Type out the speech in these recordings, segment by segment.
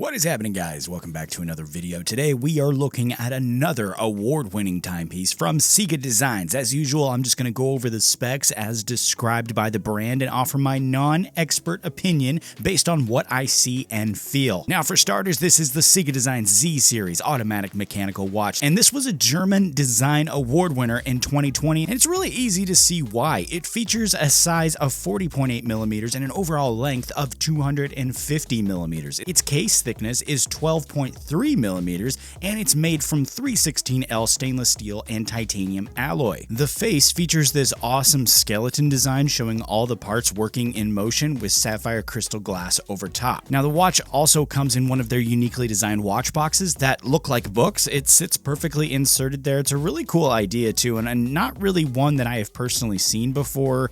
What is happening, guys? Welcome back to another video. Today we are looking at another award-winning timepiece from Ciga Designs. As usual, I'm just going to go over the specs as described by the brand and offer my non-expert opinion based on what I see and feel. Now, for starters, this is the Ciga Design Z Series automatic mechanical watch, and this was a German design award winner in 2020, and it's really easy to see why. It features a size of 40.8 millimeters and an overall length of 250 millimeters. Its case thickness is 12.3 millimeters, and it's made from 316L stainless steel and titanium alloy. The face features this awesome skeleton design showing all the parts working in motion with sapphire crystal glass over top. Now, the watch also comes in one of their uniquely designed watch boxes that look like books. It sits perfectly inserted there. It's a really cool idea too, and not really one that I have personally seen before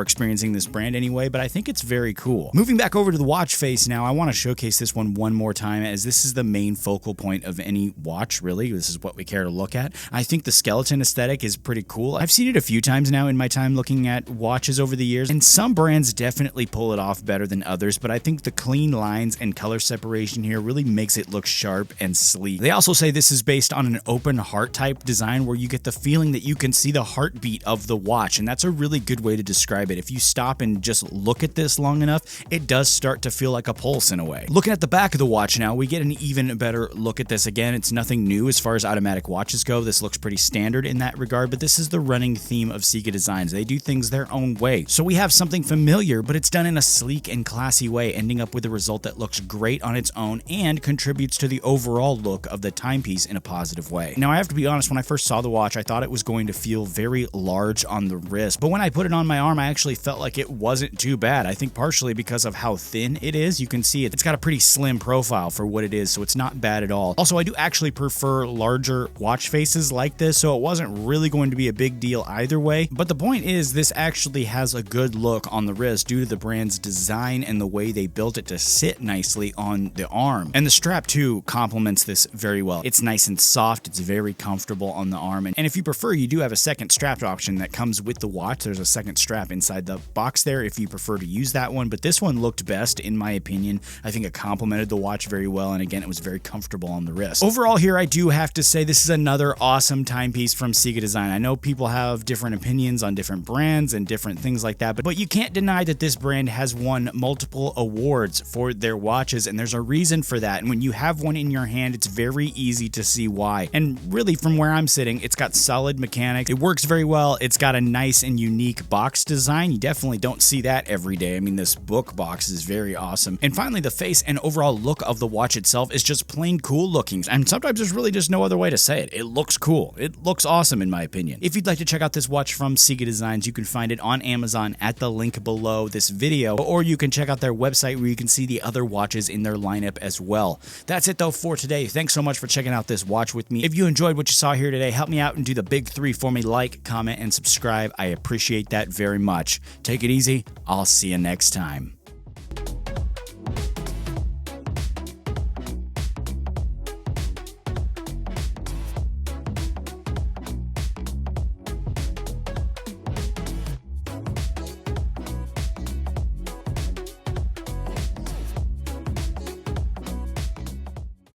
experiencing this brand anyway, but I think it's very cool. Moving back over to the watch face now, I want to showcase this one more time, as this is the main focal point of any watch, really. This is what we care to look at. I think the skeleton aesthetic is pretty cool. I've seen it a few times now in my time looking at watches over the years, and some brands definitely pull it off better than others, but I think the clean lines and color separation here really makes it look sharp and sleek. They also say this is based on an open heart type design where you get the feeling that you can see the heartbeat of the watch, and that's a really good way to describe it. If you stop and just look at this long enough, it does start to feel like a pulse in a way. Looking at the back of the watch now, we get an even better look at this. Again, it's nothing new as far as automatic watches go. This looks pretty standard in that regard, but this is the running theme of Ciga Designs. They do things their own way. So we have something familiar, but it's done in a sleek and classy way, ending up with a result that looks great on its own and contributes to the overall look of the timepiece in a positive way. Now, I have to be honest, when I first saw the watch, I thought it was going to feel very large on the wrist, but when I put it on my arm, I actually felt like it wasn't too bad. I think partially because of how thin it is. You can see it's got a pretty slim profile for what it is, so it's not bad at all. Also, I do actually prefer larger watch faces like this, so it wasn't really going to be a big deal either way. But the point is, this actually has a good look on the wrist due to the brand's design and the way they built it to sit nicely on the arm. And the strap too complements this very well. It's nice and soft, it's very comfortable on the arm, and if you prefer, you do have a second strap option that comes with the watch. There's a second strap inside the box there if you prefer to use that one, but this one looked best in my opinion. I think it complemented the watch very well, and again, it was very comfortable on the wrist. Overall here, I do have to say this is another awesome timepiece from Ciga Design. I know people have different opinions on different brands and different things like that, but you can't deny that this brand has won multiple awards for their watches, and there's a reason for that. And when you have one in your hand, it's very easy to see why. And really, from where I'm sitting, it's got solid mechanics. It works very well. It's got a nice and unique box design. You definitely don't see that every day. I mean, this book box is very awesome. And finally, the face and overall look of the watch itself is just plain cool looking. And sometimes there's really just no other way to say it. It looks cool. It looks awesome in my opinion. If you'd like to check out this watch from Ciga Designs, you can find it on Amazon at the link below this video, or you can check out their website where you can see the other watches in their lineup as well. That's it though for today. Thanks so much for checking out this watch with me. If you enjoyed what you saw here today, help me out and do the big three for me: like, comment, and subscribe. I appreciate that very much. Take it easy. I'll see you next time.